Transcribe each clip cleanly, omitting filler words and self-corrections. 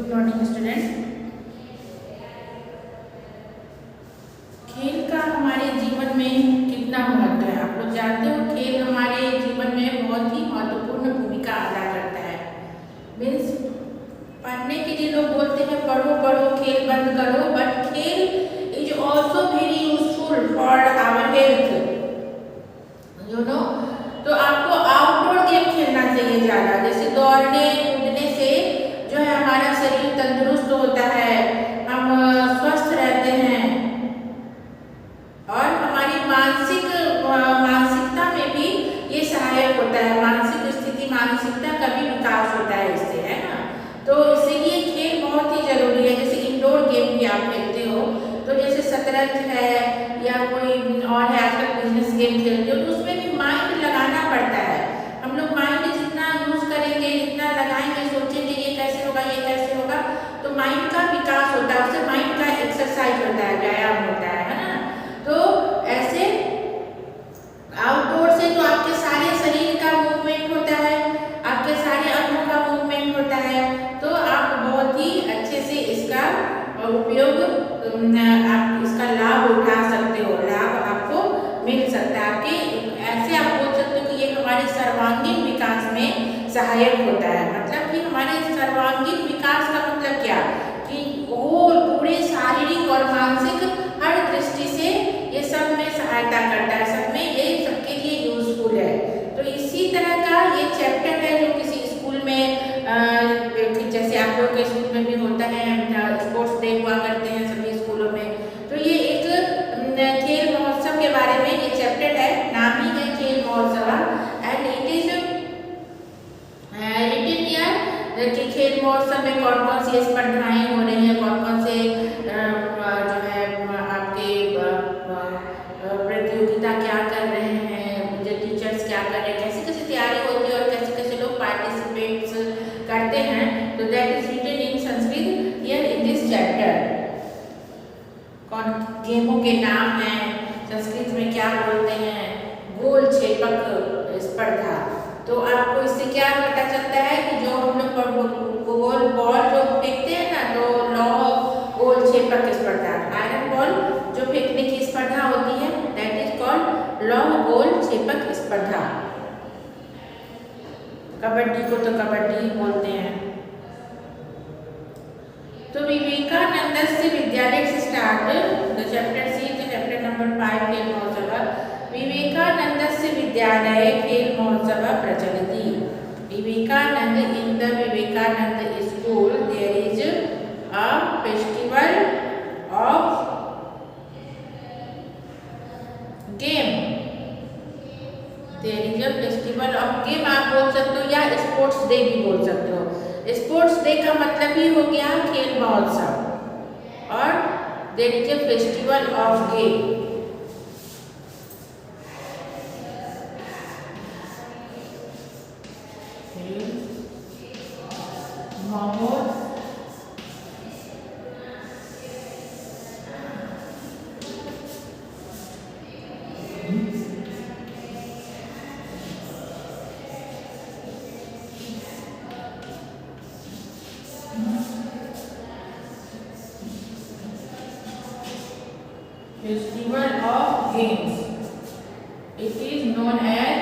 Good morning student. खेल का हमारे जीवन में कितना महत्व है आप लोग जानते हो। खेल हमारे जीवन में बहुत ही महत्वपूर्ण भूमिका अदा करता है। मीन्स पढ़ने के लिए लोग बोलते हैं पढ़ो पढ़ो खेल बंद करो, बट खेल is also very useful for our health, you know. तो आपको आउटडोर गेम खेलना चाहिए ज़्यादा, जैसे दौड़ने कूदने से जो है हमारा शरीर तंदुरुस्त होता है, हम स्वस्थ रहते हैं और हमारी मानसिकता में भी ये सहायक होता है। मानसिक स्थिति मानसिकता का भी विकास होता है इससे, है ना। तो इसीलिए खेल बहुत ही जरूरी है। जैसे इंडोर गेम भी आप खेलते हो, तो जैसे शतरंज है या कोई और है, आजकल बिजनेस गेम खेलते हो, तो उसमें भी माइंड लगाना पड़ता है। हम लोग माइंड जितना यूज करेंगे, जितना लगाएंगे, सोचेंगे ये कैसे होगा ये कैसे होगा, तो माइंड का विकास होता है, उससे माइंड का एक्सरसाइज होता है, व्यायाम होता है ना। तो ऐसे आउटडोर से तो आपके सारे शरीर का मूवमेंट होता है, आपके सारे अंगों का मूवमेंट होता है, तो आप बहुत ही अच्छे से इसका उपयोग, आप इसका लाभ उठा सकते हो, लाभ आपको मिल सकता है। आपके ऐसे आप बोल सकते हो कि ये हमारे सर्वांगीण विकास में सहायक होता है। मतलब कि हमारे सर्वांगीण विकास का मतलब क्या, कि वो पूरे शारीरिक और मानसिक हर दृष्टि से ये सब में सहायता करता है, सब में ये सबके लिए यूजफुल है। तो इसी तरह का ये चैप्टर है जो किसी स्कूल में जैसे आप लोग के स्कूल में भी होता है, स्पोर्ट्स डे हुआ करते हैं सभी स्कूलों में, तो ये एक खेल महोत्सव के बारे में ये चैप्टर है, नाम ही है खेल महोत्सव। And it is written here कि खेल महोत्सव में कौन कौन सी स्पर्धाएं हो रही हैं, कौन कौन से जो है आपके प्रतियोगिता क्या कर रहे हैं, जो टीचर्स क्या कर रहे हैं, कैसी कैसी तैयारी होती है और कैसे कैसे लोग पार्टिसिपेट्स करते हैं। तो that is written in Sanskrit here in this chapter. कौन गेमों के नाम हैं, संस्कृत में क्या बोलते हैं, गोल छेपक स्पर्धा। तो आपको इससे क्या पता चलता है कि जो हम लोग गोल बॉल जो फेंकते हैं ना, तो लौ गोल छेपक स्पर्धा, आयरन बॉल जो फेंकने की स्पर्धा होती है, दैट इज कॉल्ड लौ गोल छेपक स्पर्धा। कबड्डी को तो कबड्डी बोलते हैं। तो विवेकानंद से विद्यालय से start the chapter see, chapter number 5 खेल महोत्सव। विवेकानंद से विद्यालय खेल महोत्सव प्रचलति। Vivekanand, in the Vivekananda school there is a festival of game, there is a festival of game आप बोल सकते हो, या स्पोर्ट्स डे भी बोल सकते हो। स्पोर्ट्स डे का मतलब ही हो गया खेल महोत्सव, और there is a festival of game. Festival of Games. It is known as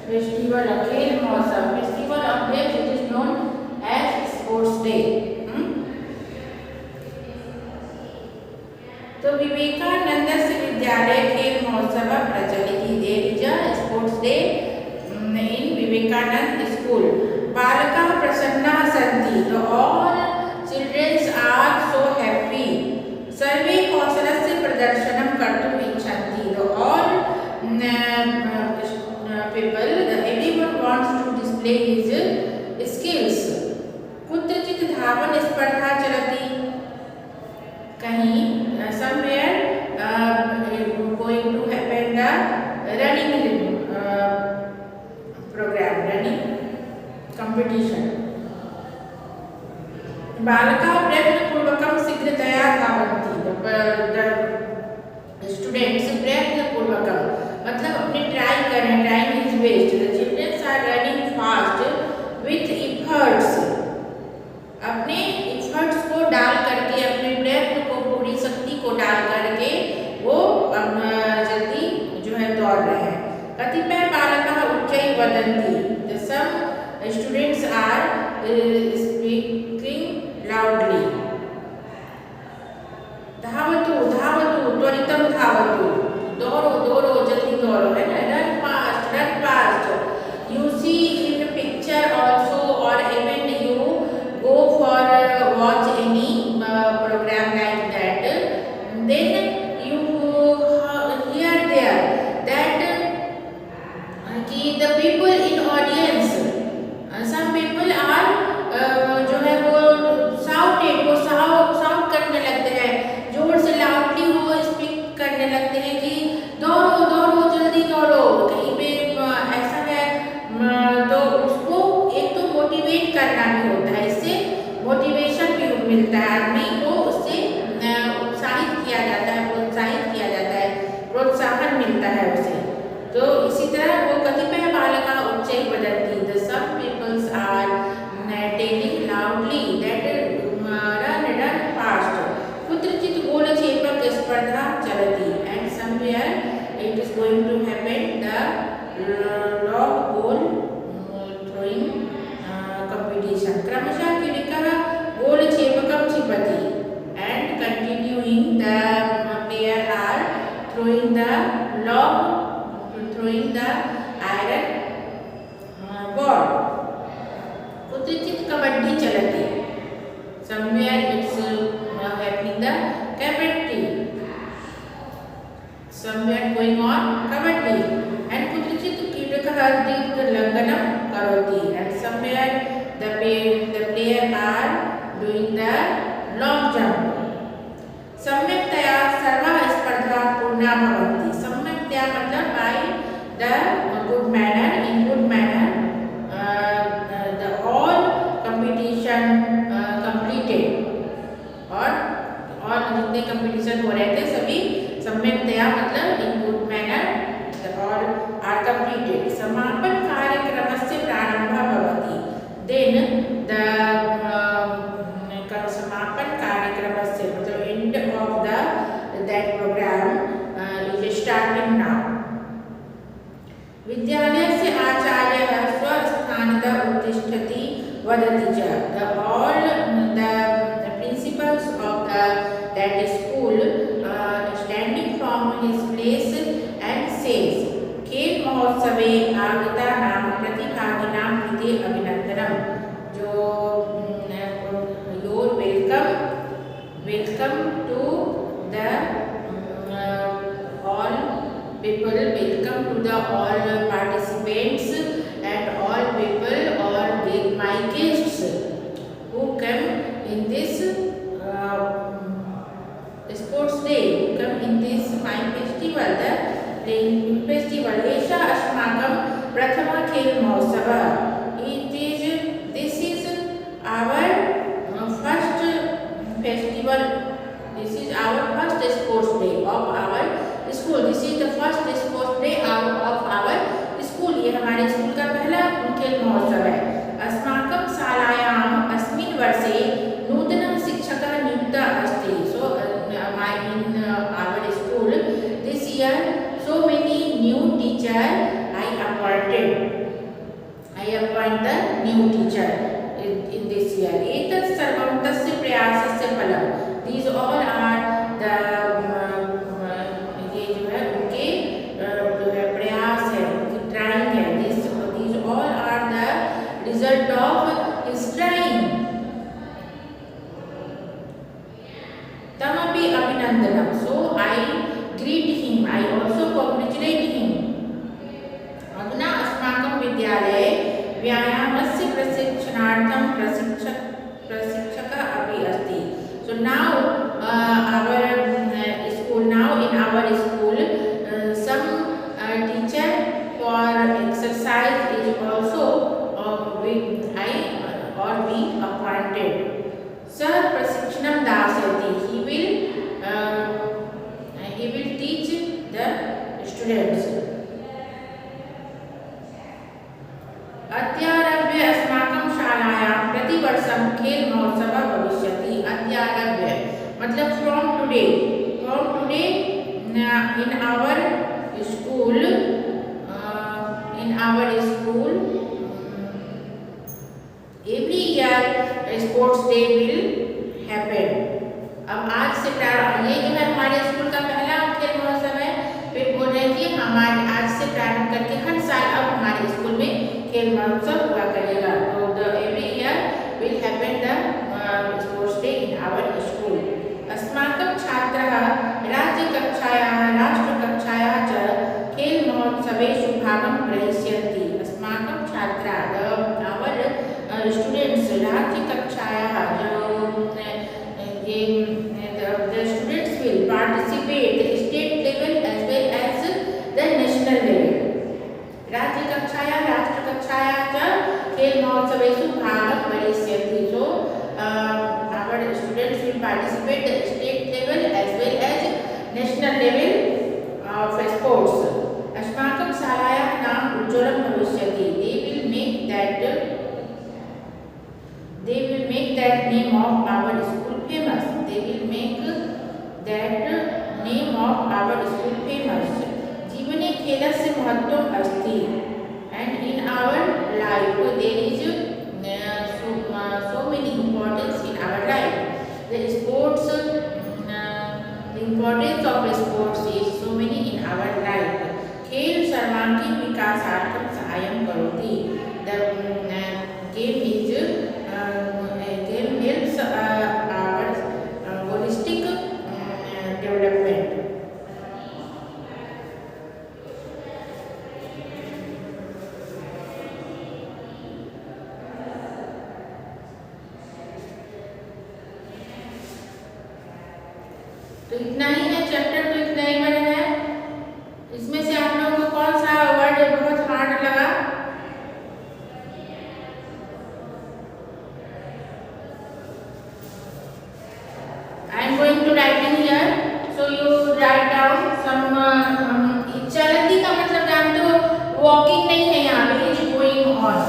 Festival of खेल महोत्सव, Festival of Games, it is known as sports day. तो विवेकानंद से विद्यालय खेल महोत्सव प्रचलित, there is a sports day in Vivekananda school. बालकाः प्रसन्नाः सन्ति, तो all childrens are so happy. सर्वे कौशलस्य प्रदर्शनं कर्तुम् इच्छन्ति, तो all people, everyone wants to display his skills। कुत्रचित् धावन स्पर्धा चलति, कहीं somewhere going to happen the running मानसिकतया धावन्ति स्टूडेंट्स प्रयत्नपूर्वकं मतलब अपने ट्राई कर रहे हैं, time is waste, the childrens are running fast with efforts, अपने इफर्ट्स को डाल करके, अपने प्रयत्न को, पूरी शक्ति को डाल करके वो जल्दी जो है दौड़ रहे हैं। कतिपय बालकाः उच्चैः वदन्ति, some students are speaking loudly, धावतु धावतु त्वरितं धावतु, दौड़ो दौड़ो जल्दी दौड़ो, है ना, run fast run fast. You see in picture also और even you go for watch any program like that, then you hear there that कि the people in audience, some people are जो है वो shouted, वो shout करने लगते हैं, जोर से loudly वो speak करने लगते हैं कि दौड़ो दौड़ो जल्दी दौड़ो। कहीं पे ऐसा है तो उसको एक तो मोटिवेट करना भी होता है, इससे मोटिवेशन भी मिलता है, आदमी को उससे उत्साहित किया जाता है, प्रोत्साहित किया जाता है, प्रोत्साहन मिलता है उसे। तो इसी तरह वो कतिपय बालकाः उच्चैः वदन्ति, the some peoples are telling loudly that run fast. कुत्रचित् गोलक्षेपक स्पर्धा चलति and somewhere it is going to happen the long ball throwing competition। क्रमशः क्रीडकः गोलक्षेपकं क्षिपति and continuing the player are throwing the iron ball। कुत्रचित् कबड्डी चलति, somewhere it's happening the kabaddi, somewhere going on kabaddi, and कुत्रचित् क्रीडकः दीर्घलङ्घनं करोति and somewhere the player are doing the long jump। सम्यक्तया सर्वाः स्पर्धाः पूर्णा भवन्ति, सम्यक्तया मतलब by the good manner, in good manner the all competition completed, और जितने competition हो रहे थे सभी सम्यक्तया मतलब in good manner all are completed। समापन कार्यक्रमस्य प्रारम्भः भवति, then the समापन कार्यक्रमस्य मतलब end of that program is starting now। विद्यालयस्य आचार्यः स्वस्थानतः उत्तिष्ठति वदति च, the all the principals of that school standing from his place and says, खेल महोत्सवे आगतानां प्रतिभागिनां कृते अभिनन्दनम्। जो your welcome to the all people, welcome to the all participants and all people or my guests who come in this sports day, who come in this my festival, the playing festival। एषः अस्माकं प्रथमः खेल महोत्सवः। This is our first festival, this is our first sports day of our school, this is the first sports day of our school। ये हमारे school का पहला खेल महोत्सव है। अस्माकं शालायाम् अस्मिन् वर्षे नूतनः शिक्षकः नियुक्तः अस्ति। So in our school this year so many new teacher I appoint the new teacher in this year। एतत् सर्वं तस्य प्रयासस्य फलम्। These all are the ये जो है उनके जो है प्रयास है, उनकी trying है। These all are the result of his trying। तमपि अभिनन्दनम्, so I greet him, I also congratulate him। अधुना अस्माकं विद्यालये व्यायामस्य प्रशिक्षणार्थं प्रशिक्षकः अपि अस्ति। So now in our school some teacher for exercise is also we appointed। सः प्रशिक्षणं दास्यति, पाठयति, he will teach the students. अद्यारभ्य अस्माकं शालायां प्रतिवर्षं खेल महोत्सवः भविष्यति। अद्यारभ्य मतलब from today in our school every year sports day will happen. अब आज से ये जो है हमारे स्कूल का पहला खेल महोत्सव है। फिर बोल रहे हैं कि हमारे आज से प्रारंभ करके हर साल अब हमारे स्कूल में खेल महोत्सव हुआ करेगा। तो every year will happen the sports day in our school. अस्माकं छात्राः राज्यकक्षायाः राष्ट्रकक्षायाः च खेल महोत्सवेषु भागं ग्रहीष्यन्ति। अस्माकं छात्राः our students राज्यकक्षायाः the students will participate the state level as well as the national level. राज्यकक्षायाः राष्ट्रकक्षायाः च खेल महोत्सवेषु भागं ग्रहीष्यन्ति। So our students will participate the state level as well as national level of sports. अस्माकं शालायाः नाम उज्ज्वलं भविष्यति। They will make that name of our school famous. They will make that name of our school famous. जीवने खेलस्य महत्त्वम् अस्ति, and in our life there is so many importance in our life. The importance of sports is so many in our life. खेल सर्वांगीण विकासार्थं सहायं करोति. The game helps our holistic development. तो इतना ही है चैप्टर, तो इतना ही बना है। इसमें से आप लोगों को कौन सा वर्ड बहुत हार्ड लगा? I am going to write in here, so you write down some. चलती का मतलब जानते हो, वॉकिंग नहीं है यहाँ पे, इज गोइंग ऑन।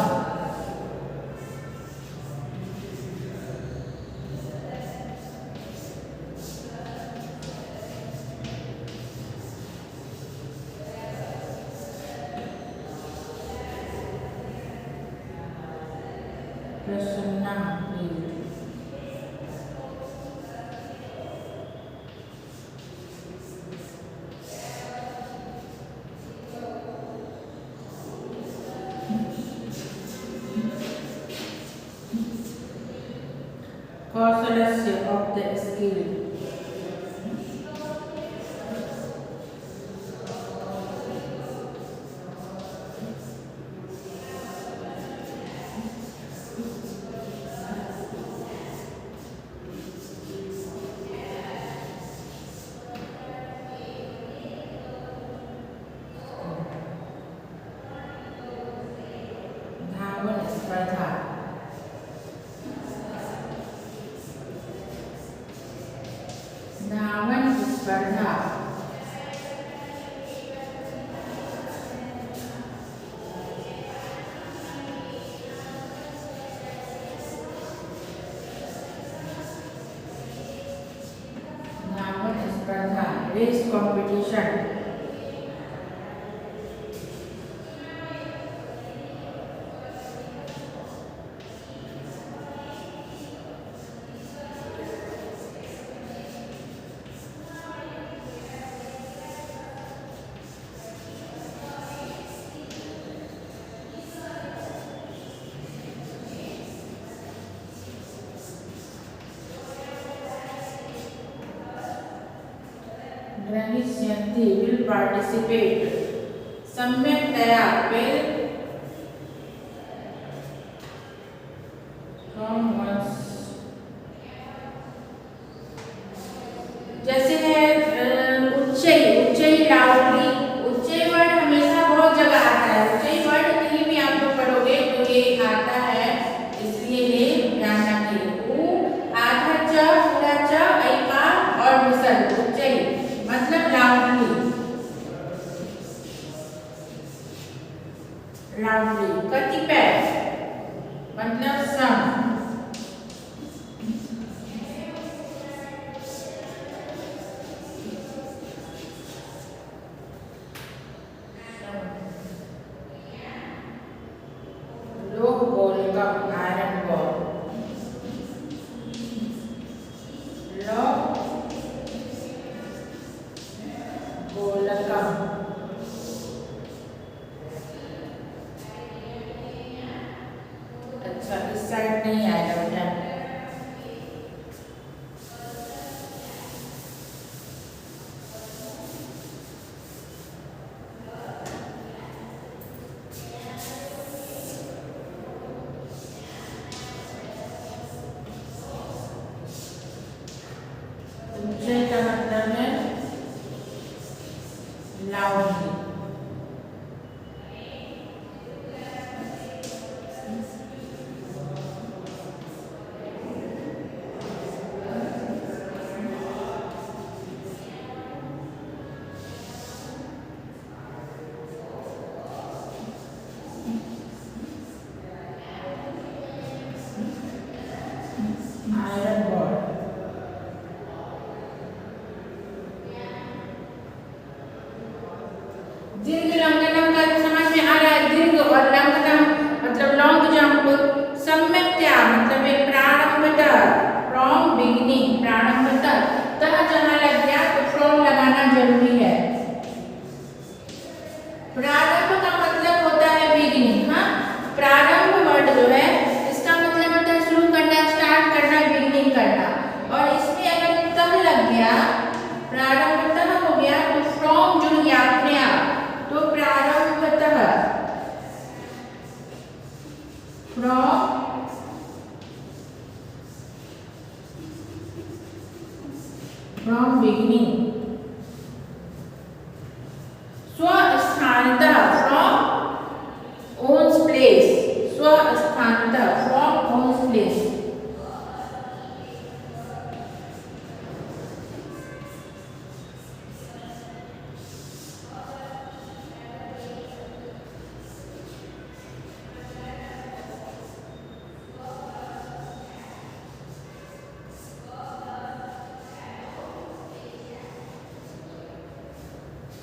प्रसन्ना कौशलस्य of the skill. धावन स्पर्धा, धावन स्पर्धा, धावन स्पर्धा, रेस कॉम्पिटिशन, ग्रहीष्यन्ति will participate, सम्यक्तया will from once, जैसे है उच्चई लाउडली, उच्चई वर्ड हमेशा बहुत जगह आता है। उच्चई वर्ड कहीं भी आप लोग पढ़ोगे तो ये आता है, इसलिए ये ध्यान रखिए। उ आधा च पूरा च ऐ कम। अच्छा, इस साइड नहीं आएगा बेटा। ऊंचे का मतलब है लाउडली। Iron ball. दीर्घ लंघनम का समझ में आ रहा है। दीर्घ और लंघनम मतलब लॉन्ग जंप। सम्यक्तया मतलब एक प्रारंभतः, फ्रॉम बिगिनिंग, प्रारंभतः। तह जहाँ लग गया तो फ्रॉम लगाना जरूरी है। प्रारंभ का मतलब होता है बिगिनिंग। हाँ, प्रारंभ वर्ड जो है इसका मतलब होता है शुरू करना, स्टार्ट करना, बिगिनिंग करना। और इसमें अगर तह लग गया, प्रारंभतः हो गया तो फ्रॉम जुड़ गया अपने आप, तो प्रारंभतः, फ्रॉम बिगिनिंग। स्वस्थानतः, फ्रॉम ओन्स प्लेस। स्वस्थानतः, फ्रॉम ओन्स प्लेस।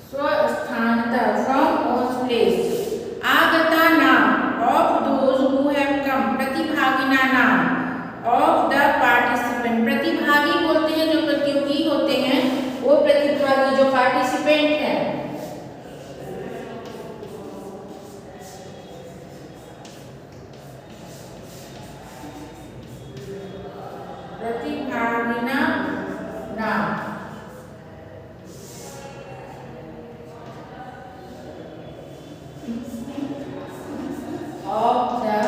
स्वस्थानतः, फ्रॉम ओन्स प्लेस। आगता नाम of those who have come. प्रतिभागिना नाम ऑफ द पार्टिसिपेंट। प्रतिभागी बोलते हैं जो प्रतियोगी होते हैं, वो प्रतिभागी जो पार्टिसिपेंट है। प्रतिभागिना नाम of the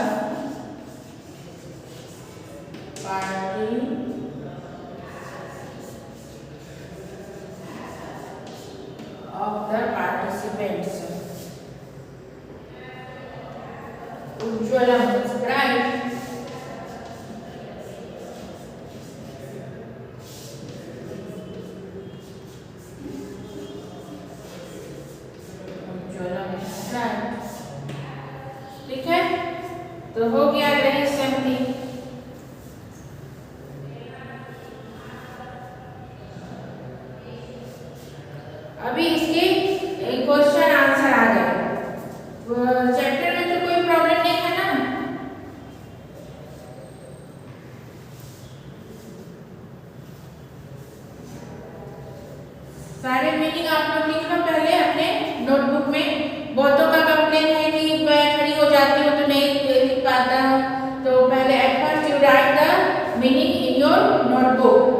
party of the participants. Ujjwalam is bright. Ujjwalam is bright. ठीक है, तो हो गया गणेश समिति। अभी इसके क्वेश्चन आंसर आ गए। चैप्टर में तो कोई प्रॉब्लम नहीं है ना। सारे मीनिंग आप लोग लिख लो पहले अपने नोटबुक में। बहुतों का कंप्लेन है कि मैं खड़ी हो जाती हूँ तो नहीं लिख पाता हूँ, तो पहले at first you right the meaning in your notebook.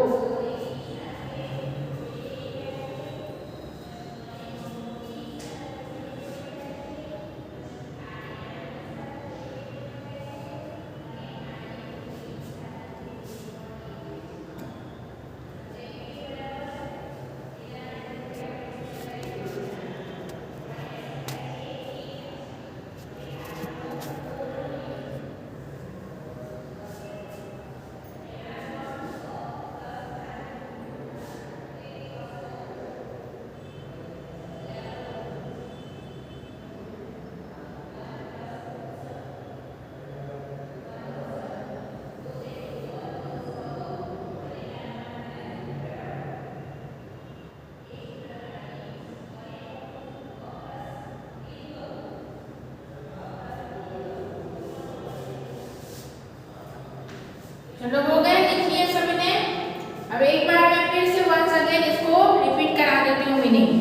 चलो हो गए, लिख लिए सभी ने। अब एक बार मैं फिर से वंस अगेन इसको रिपीट करा देती हूँ मीनिंग।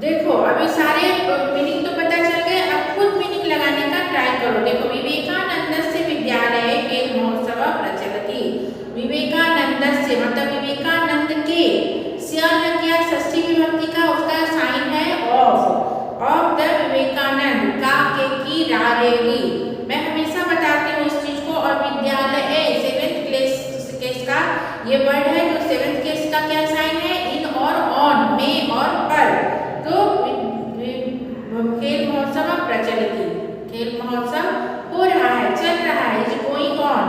देखो अभी सारे मीनिंग तो पता चल गए, अब खुद मीनिंग लगाने का ट्राई करो। देखो विवेकानंदस्य विद्यालये खेल महोत्सव प्रचलति। विवेकानंदस्य मतलब विवेकानंद के, स्य ने किया षष्ठी विभक्ति का, उसका साइन है ऑफ द विवेकानंद का के की रा रे री। मैं हमेशा बताती हूँ इस चीज को। और विद्यालय सेवेंथ केस का ये वर्ड है, जो सेवेंथ केस का क्या साइन है, इन और ऑन, में और पर। तो खेल महोत्सव प्रचलित, खेल महोत्सव हो रहा है, चल रहा है, इज गोइंग ऑन।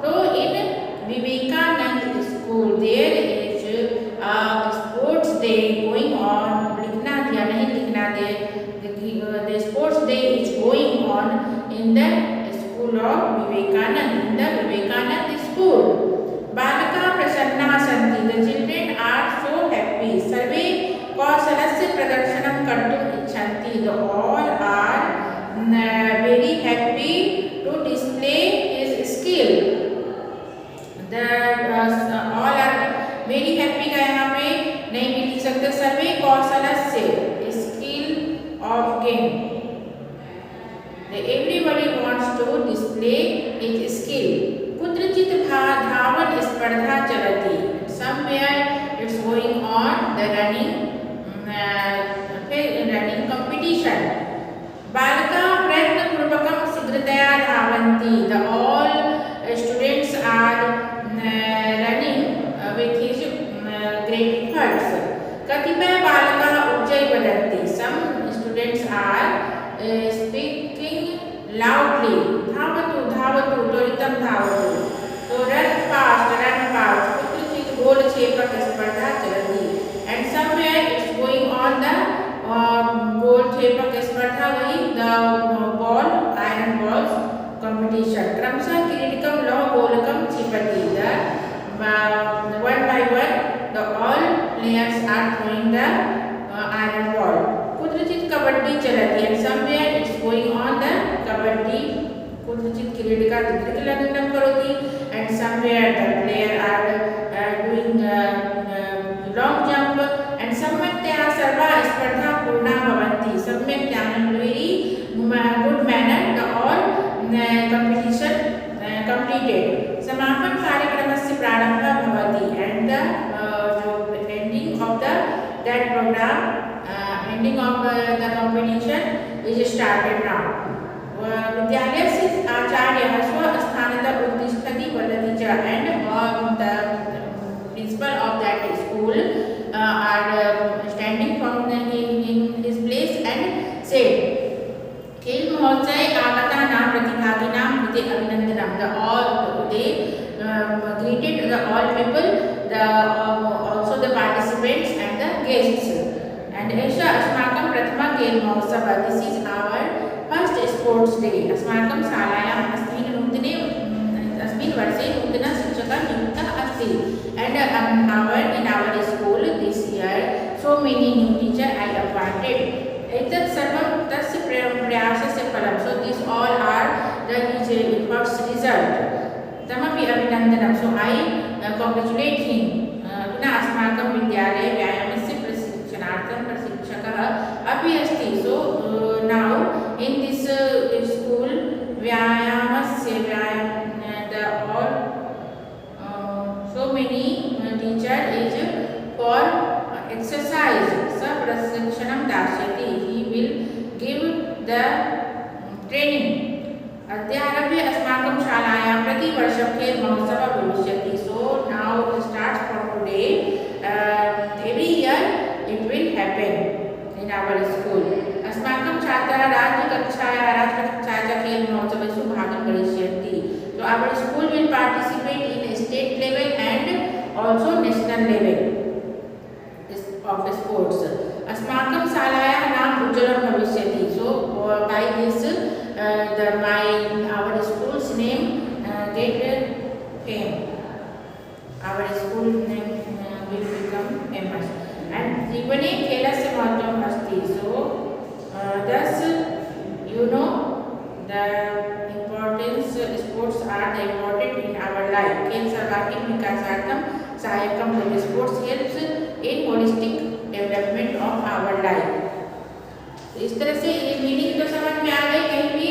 तो in Vivekananda school there is sports day going on. लिखना दिया नहीं, लिखना दे, the sports day is going on in the school of Vivekananda, in the Vivekananda school. बालका प्रसन्ना सन्ति, the children are so happy. सर्वे कौशलस्य प्रदर्शनं कर्तुम् इच्छन्ति, the all are very happy to display his skill. The all are very happy का यहाँ पे नहीं भी लिख सकते। सर्वे कौशलस्य skill of game, everybody wants to display his skill. कुत्रचित धावन स्पर्धा चलती, somewhere it's going on the running competition. बालका प्रयत्नपूर्वकं शीघ्रतया धावन्ति, the all students are running with his great efforts. कतिपय बालकाः उच्चैः वदन्ति, some students are speaking loudly. धावतु धावतु त्वरितं धावतु। तो रन फास्ट, कुत्रचित् गोलक्षेपक स्पर्धा चलति, and somewhere it's going on the गोलक्षेपक स्पर्धा, वही the ball, iron balls competition. क्रमशः क्रीडकं लौ गोलकं क्षिपति, the one by one the all players are throwing the iron ball. कुत्रचित् कबड्डी चलति, and somewhere it's going on the kabaddi. कुत्रचित् क्रीडका क्रीडनं करोति, and somewhere the player are doing long jump, and सम्यक्तया सर्वा स्पर्धा पूर्णा भवन्ति। सम्यक्तया very good manner the all competition completed। समापन कार्यक्रमस्य प्रारम्भः भवति, and the ending of that program, ending of the competition is started now. विद्यालयस्य आचार्यः स्वस्थानतः उत्तिष्ठति वदति च, and the principal of that school are standing from in his place and said, खेल महोत्सवे आगतानां प्रतिभागिनां कृते अभिनन्दनं। The all they greeted the all people, the also the participants and the guests. And एषः अस्माकं प्रथमः खेल महोत्सवः, this is our first sports day। अस्माकं शालायाम् अस्मिन् वर्षे नूतनः शिक्षकः नियुक्तः अस्ति, and in our school this year so many new teacher I appointed। एतत् सर्वं तस्य प्रयासस्य फलं। So these all are the efforts result। तमपि अभिनन्दनं। So I congratulate him। पुनः अस्माकं विद्यालये व्यायामस्य प्रशिक्षणार्थं प्रशिक्षकः अपि अस्ति। So now in this school व्यायामस्य the all so many teacher is for exercise स प्रशिक्षणं दास्यति। He will give the training। अद्यारभ्य अस्माकं शालायां प्रतिवर्षं खेल महोत्सवः भविष्यति। So now starts from today, every year it will happen in our school। अस्माकं छात्राः राज्यकक्षायाः च खेल महोत्सवेषु भागं करिष्यन्ति। So our school will participate in state level and also national level of sports। अस्माकं शालायाः नाम उज्ज्वलं भविष्यति। So by this our school's name get fame। Our school name will become famous। and जीवने खेलस्य महत्त्वम् अस्ति। So thus you know the importance sports are the important in our life। खेल सर्वांगीण विकासार्थं सहायकं भवति। Sports helps in holistic development of our life। तो इस तरह से ये मीनिंग तो समझ में आ गई, कहीं भी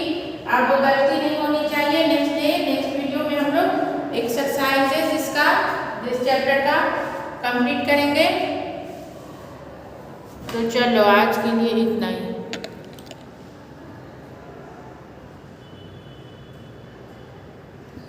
आपको गलती नहीं होनी चाहिए। नेक्स्ट वीडियो में हम लोग एक्सरसाइजेस इसका इस चैप्टर का कंप्लीट करेंगे। तो चलो आज के लिए इतना ही।